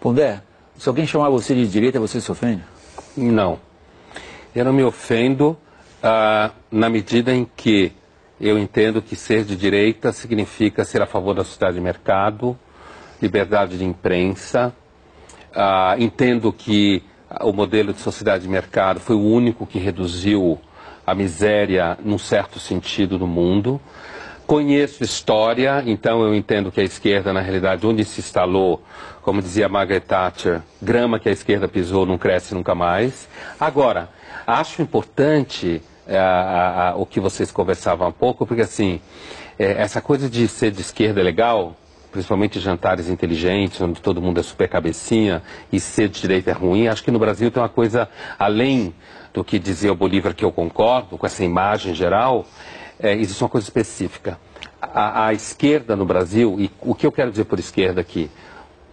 Pondé, se alguém chamar você de direita, você se ofende? Não. Eu não me ofendo na medida em que eu entendo que ser de direita significa ser a favor da sociedade de mercado, liberdade de imprensa. Entendo que o modelo de sociedade de mercado foi o único que reduziu a miséria num certo sentido no mundo. Conheço história, então eu entendo que a esquerda, na realidade, onde se instalou, como dizia Margaret Thatcher, grama que a esquerda pisou não cresce nunca mais. Agora, acho importante o que vocês conversavam há pouco, porque assim, essa coisa de ser de esquerda é legal, principalmente jantares inteligentes, onde todo mundo é super cabecinha, e ser de direita é ruim. Acho que no Brasil tem uma coisa, além do que dizia o Bolívar, que eu concordo, com essa imagem geral, existe uma coisa específica. A esquerda no Brasil, e o que eu quero dizer por esquerda aqui,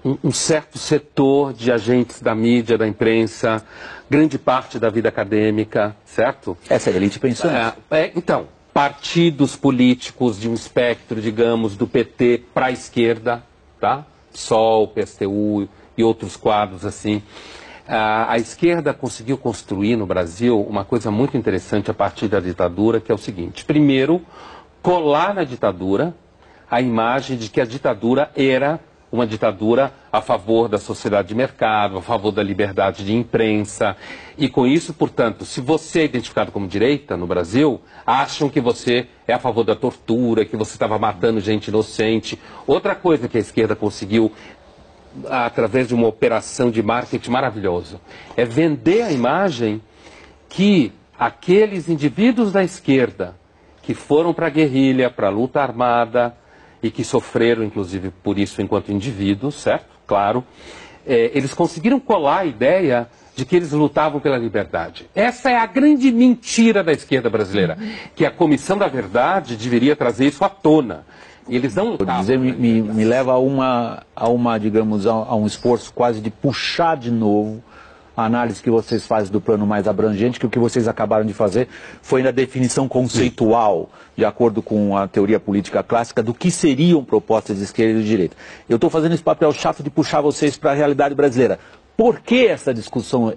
um certo setor de agentes da mídia, da imprensa, grande parte da vida acadêmica, certo? Essa é a elite pensante. Então, partidos políticos de um espectro, digamos, do PT para a esquerda, tá? PSOL, PSTU e outros quadros assim. A esquerda conseguiu construir no Brasil uma coisa muito interessante a partir da ditadura, que é o seguinte. Primeiro, colar na ditadura a imagem de que a ditadura era uma ditadura a favor da sociedade de mercado, a favor da liberdade de imprensa. E com isso, portanto, se você é identificado como direita no Brasil, acham que você é a favor da tortura, que você estava matando gente inocente. Outra coisa que a esquerda conseguiu, através de uma operação de marketing maravilhosa, é vender a imagem que aqueles indivíduos da esquerda que foram para a guerrilha, para a luta armada e que sofreram, inclusive, por isso enquanto indivíduos, certo? Claro. Eles conseguiram colar a ideia de que eles lutavam pela liberdade. Essa é a grande mentira da esquerda brasileira, que a Comissão da Verdade deveria trazer isso à tona. E eles não lutavam. Me leva digamos, a um esforço quase de puxar de novo a análise que vocês fazem do plano mais abrangente, que o que vocês acabaram de fazer foi na definição conceitual, de acordo com a teoria política clássica, do que seriam propostas de esquerda e de direita. Eu estou fazendo esse papel chato de puxar vocês para a realidade brasileira. Por que essa discussão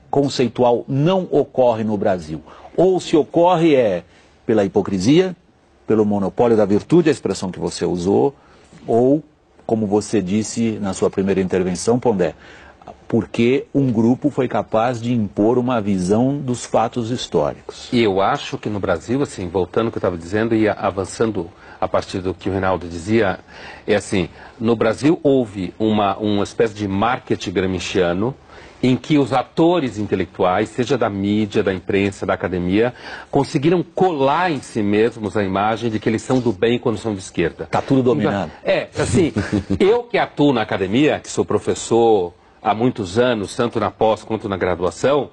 conceitual não ocorre no Brasil? Ou se ocorre pela hipocrisia, pelo monopólio da virtude, a expressão que você usou, ou, como você disse na sua primeira intervenção, Pondé, porque um grupo foi capaz de impor uma visão dos fatos históricos. E eu acho que no Brasil, assim, voltando ao que eu estava dizendo e avançando a partir do que o Reinaldo dizia, assim, no Brasil houve uma espécie de marketing gramsciano em que os atores intelectuais, seja da mídia, da imprensa, da academia, conseguiram colar em si mesmos a imagem de que eles são do bem quando são de esquerda. Está tudo dominado. Assim, eu que atuo na academia, que sou professor há muitos anos, tanto na pós quanto na graduação,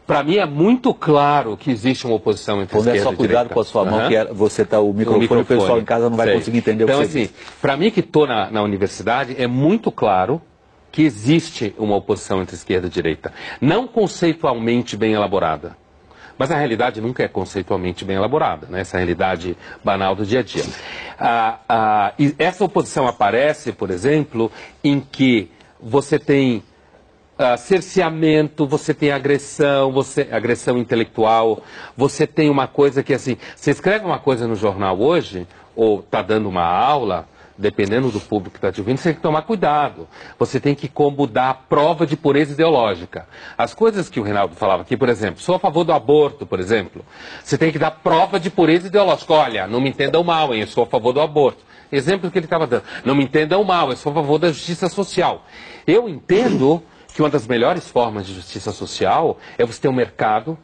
para mim é muito claro que existe uma oposição entre esquerda e direita. Só cuidado com a sua mão, que você está o microfone, o pessoal em casa não vai conseguir entender então, o que você diz. Para mim que estou na universidade, é muito claro que existe uma oposição entre esquerda e direita. Não conceitualmente bem elaborada. Mas a realidade nunca é conceitualmente bem elaborada, né? Essa realidade banal do dia a dia. E essa oposição aparece, por exemplo, em que você tem cerceamento, você tem agressão, agressão intelectual, você tem uma coisa que, assim, você escreve uma coisa no jornal hoje, ou está dando uma aula, dependendo do público que está te ouvindo, você tem que tomar cuidado. Você tem que como dar prova de pureza ideológica. As coisas que o Reinaldo falava aqui, por exemplo, sou a favor do aborto, por exemplo. Você tem que dar prova de pureza ideológica. Olha, não me entendam mal, hein, eu sou a favor do aborto. Exemplo que ele estava dando. Não me entendam mal, eu sou a favor da justiça social. Eu entendo que uma das melhores formas de justiça social é você ter um mercado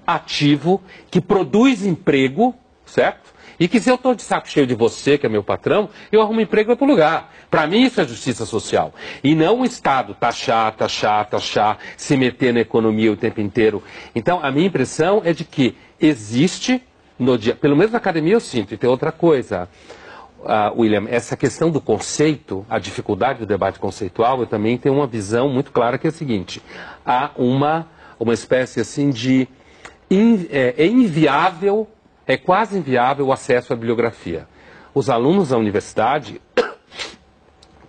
ativo que produz emprego, certo? E que se eu estou de saco cheio de você, que é meu patrão, eu arrumo emprego em outro lugar. Para mim isso é justiça social. E não o Estado taxar, se meter na economia o tempo inteiro. Então a minha impressão é de que existe, pelo menos na academia eu sinto, e tem outra coisa, William, essa questão do conceito, a dificuldade do debate conceitual, eu também tenho uma visão muito clara que é a seguinte, há uma espécie assim de, é inviável, é quase inviável o acesso à bibliografia. Os alunos da universidade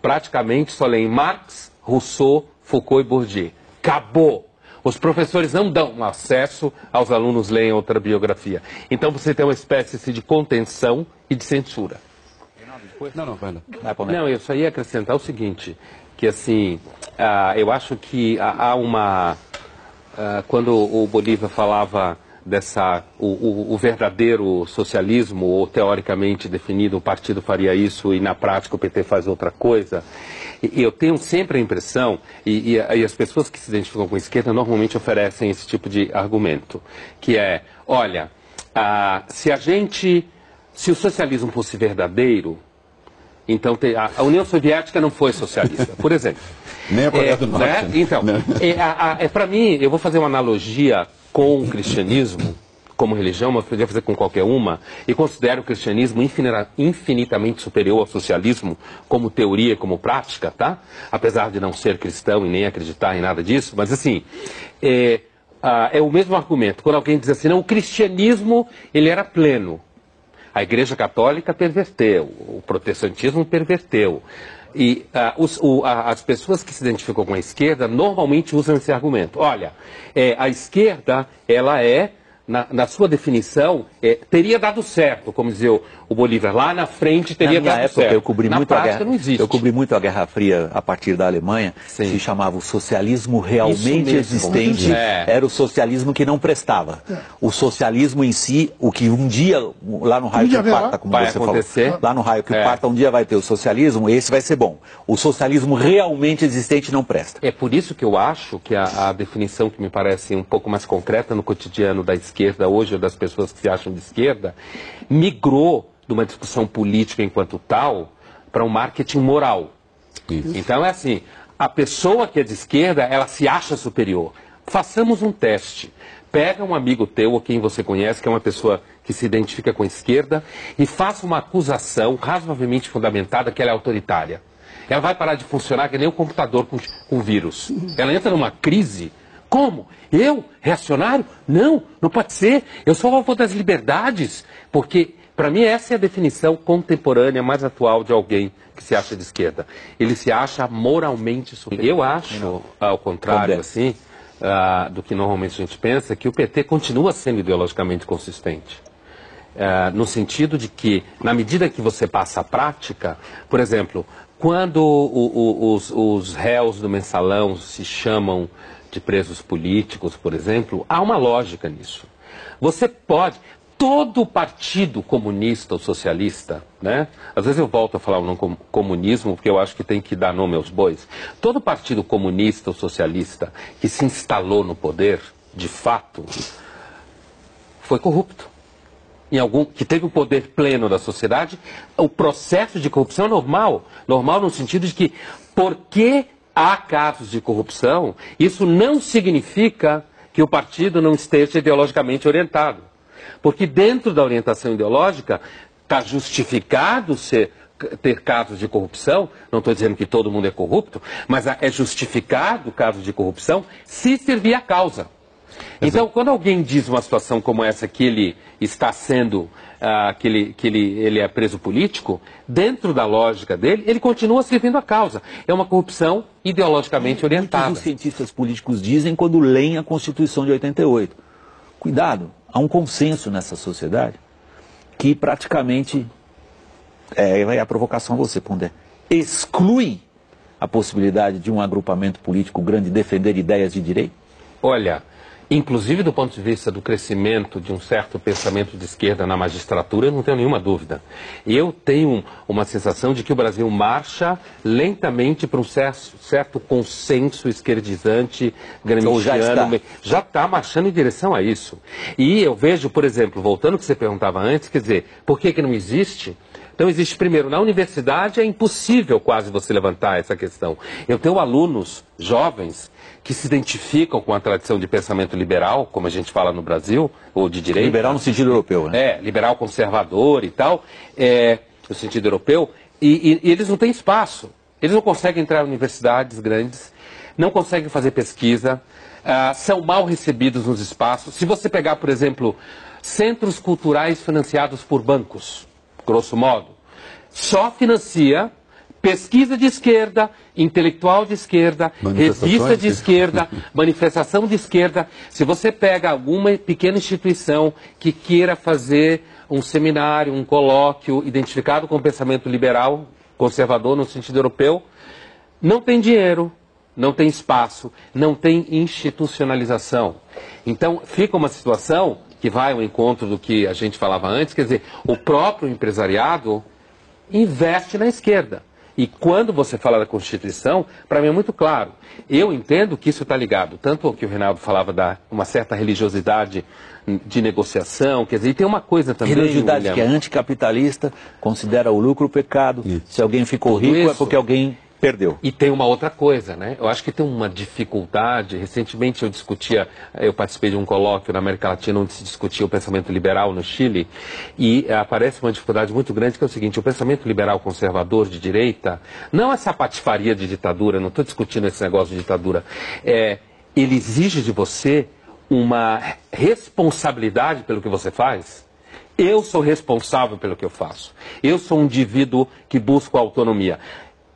praticamente só leem Marx Rousseau, Foucault e Bourdieu. Acabou! Os professores não dão acesso aos alunos lerem outra biografia. Então você tem uma espécie de contenção e de censura. Não, eu só ia acrescentar o seguinte, que assim, eu acho que há uma... quando o Bolívar falava o verdadeiro socialismo, ou teoricamente definido, o partido faria isso e na prática o PT faz outra coisa, eu tenho sempre a impressão, e as pessoas que se identificam com a esquerda normalmente oferecem esse tipo de argumento, que é, olha, se o socialismo fosse verdadeiro, então a União Soviética não foi socialista, por exemplo. Nem a Coreia do Norte. Né? Então, para mim, eu vou fazer uma analogia com o cristianismo, como religião, mas podia fazer com qualquer uma, e considero o cristianismo infinitamente superior ao socialismo, como teoria, como prática, tá? Apesar de não ser cristão e nem acreditar em nada disso, mas assim, é o mesmo argumento. Quando alguém diz assim, não, o cristianismo, ele era pleno. A Igreja Católica perverteu, o protestantismo perverteu. E as pessoas que se identificam com a esquerda normalmente usam esse argumento. Olha, a esquerda, ela na sua definição, teria dado certo, como dizia o Bolívar, lá na frente teria dado certo. Eu cobri na muito prática não existe. Eu cobri muito a Guerra Fria a partir da Alemanha, se chamava o socialismo realmente existente, era o socialismo que não prestava. O socialismo em si, o que um dia, lá no raio que parta, como você falou, lá no raio que parta, um dia vai ter o socialismo, esse vai ser bom. O socialismo realmente existente não presta. É por isso que eu acho que a definição que me parece um pouco mais concreta no cotidiano da esquerda hoje, ou das pessoas que se acham de esquerda, migrou de uma discussão política enquanto tal para um marketing moral. Isso. Então é assim, a pessoa que é de esquerda, ela se acha superior. Façamos um teste. Pega um amigo teu ou quem você conhece, que é uma pessoa que se identifica com a esquerda, e faça uma acusação razoavelmente fundamentada que ela é autoritária. Ela vai parar de funcionar que nem um computador com vírus. Ela entra numa crise. Como? Eu? Reacionário? Não, não pode ser. Eu sou a favor das liberdades. Porque, para mim, essa é a definição contemporânea mais atual de alguém que se acha de esquerda. Ele se acha moralmente superior. Eu acho, ao contrário, assim, do que normalmente a gente pensa, que o PT continua sendo ideologicamente consistente. No sentido de que, na medida que você passa a prática, por exemplo, quando os réus do mensalão se chamam de presos políticos, por exemplo, há uma lógica nisso. Você pode... Todo partido comunista ou socialista, né? Às vezes eu volto a falar o nome comunismo, porque eu acho que tem que dar nome aos bois. Todo partido comunista ou socialista que se instalou no poder, de fato, foi corrupto. Que teve o poder pleno da sociedade, o processo de corrupção é normal. Normal no sentido de que, porque há casos de corrupção, isso não significa que o partido não esteja ideologicamente orientado. Porque dentro da orientação ideológica está justificado ter casos de corrupção, não estou dizendo que todo mundo é corrupto, mas é justificado o caso de corrupção se servir a causa. Então, quando alguém diz uma situação como essa, que ele está sendo, ele é preso político, dentro da lógica dele, ele continua servindo a causa. É uma corrupção ideologicamente orientada. Muitos os cientistas políticos dizem quando leem a Constituição de 88. Cuidado, há um consenso nessa sociedade que praticamente, vai a provocação a você, Pondé, exclui a possibilidade de um agrupamento político grande defender ideias de direito? Olha, inclusive do ponto de vista do crescimento de um certo pensamento de esquerda na magistratura, eu não tenho nenhuma dúvida. Eu tenho uma sensação de que o Brasil marcha lentamente para um certo consenso esquerdizante, gramsciano. Já está marchando em direção a isso. E eu vejo, por exemplo, voltando ao que você perguntava antes, quer dizer, por que não existe? Então existe, primeiro, na universidade é impossível quase você levantar essa questão. Eu tenho alunos jovens que se identificam com a tradição de pensamento liberal, como a gente fala no Brasil, ou de direita. Liberal no sentido europeu, né? Liberal conservador e tal, no sentido europeu, e eles não têm espaço. Eles não conseguem entrar em universidades grandes, não conseguem fazer pesquisa, são mal recebidos nos espaços. Se você pegar, por exemplo, centros culturais financiados por bancos, grosso modo, só financia pesquisa de esquerda, intelectual de esquerda, revista de esquerda, manifestação de esquerda. Se você pega alguma pequena instituição que queira fazer um seminário, um colóquio identificado com o pensamento liberal, conservador no sentido europeu, não tem dinheiro, não tem espaço, não tem institucionalização. Então, fica uma situação que vai ao encontro do que a gente falava antes, quer dizer, o próprio empresariado investe na esquerda. E quando você fala da Constituição, para mim é muito claro. Eu entendo que isso está ligado, tanto ao que o Reinaldo falava da uma certa religiosidade de negociação, quer dizer, e tem uma coisa também... Religiosidade que é anticapitalista, considera o lucro pecado, se alguém ficou rico é porque alguém perdeu. E tem uma outra coisa, né? Eu acho que tem uma dificuldade. Recentemente eu participei de um colóquio na América Latina onde se discutia o pensamento liberal no Chile e aparece uma dificuldade muito grande que é o seguinte: o pensamento liberal conservador de direita, não essa patifaria de ditadura, não estou discutindo esse negócio de ditadura, ele exige de você uma responsabilidade pelo que você faz. Eu sou responsável pelo que eu faço. Eu sou um indivíduo que busca autonomia.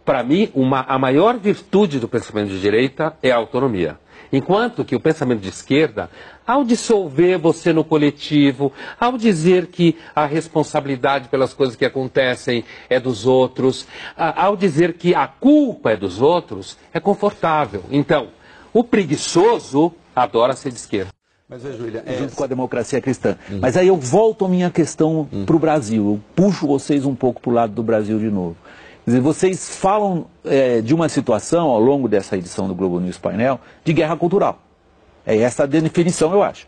Para mim, a maior virtude do pensamento de direita é a autonomia. Enquanto que o pensamento de esquerda, ao dissolver você no coletivo, ao dizer que a responsabilidade pelas coisas que acontecem é dos outros, ao dizer que a culpa é dos outros, é confortável. Então, o preguiçoso adora ser de esquerda. Mas, Júlia, junto com a democracia cristã. Mas aí eu volto a minha questão para o Brasil. Eu puxo vocês um pouco para o lado do Brasil de novo. Quer dizer, vocês falam de uma situação, ao longo dessa edição do Globo News Painel, de guerra cultural. É essa a definição, eu acho.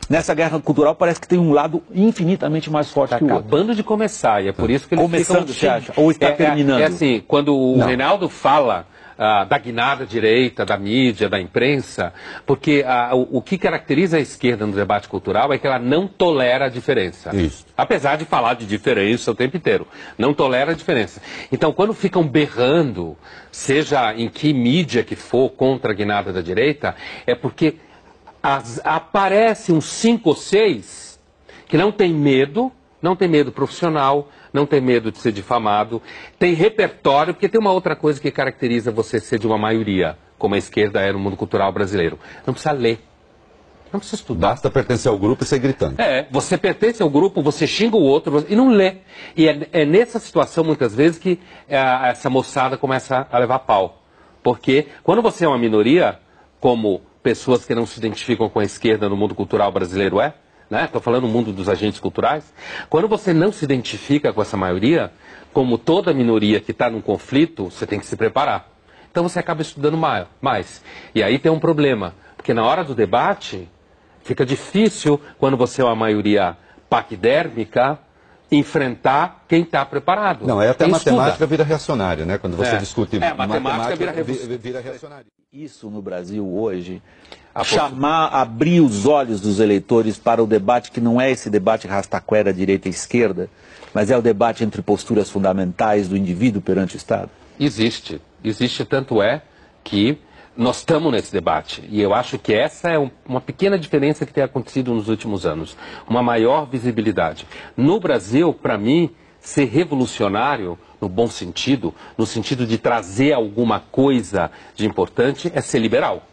Nessa guerra cultural parece que tem um lado infinitamente mais forte que o outro. Está acabando de começar, e é por isso que eles começando, você acha? Ou está terminando? É assim, quando o Reinaldo fala da guinada direita, da mídia, da imprensa, porque o que caracteriza a esquerda no debate cultural é que ela não tolera a diferença. Isso. Apesar de falar de diferença o tempo inteiro. Não tolera a diferença. Então, quando ficam berrando, seja em que mídia que for contra a guinada da direita, é porque aparece uns 5 ou 6 que não tem medo profissional, não tem medo de ser difamado, tem repertório, porque tem uma outra coisa que caracteriza você ser de uma maioria, como a esquerda é no mundo cultural brasileiro. Não precisa ler, não precisa estudar. Basta pertencer ao grupo e sair gritando. Você pertence ao grupo, você xinga o outro e não lê. E é nessa situação, muitas vezes, que essa moçada começa a levar pau. Porque quando você é uma minoria, como pessoas que não se identificam com a esquerda no mundo cultural brasileiro Estou falando do mundo dos agentes culturais. Quando você não se identifica com essa maioria, como toda minoria que está num conflito, você tem que se preparar. Então você acaba estudando mais. E aí tem um problema, porque na hora do debate, fica difícil, quando você é uma maioria paquidérmica, enfrentar quem está preparado. Não, até a matemática vira reacionária, né? Quando você discute matemática vira reacionária. Isso no Brasil hoje, abrir os olhos dos eleitores para o debate que não é esse debate rastaquera direita e esquerda, mas é o debate entre posturas fundamentais do indivíduo perante o Estado? Existe, tanto é que nós estamos nesse debate. E eu acho que essa é uma pequena diferença que tem acontecido nos últimos anos. Uma maior visibilidade. No Brasil, para mim, ser revolucionário, no bom sentido, no sentido de trazer alguma coisa de importante, é ser liberal.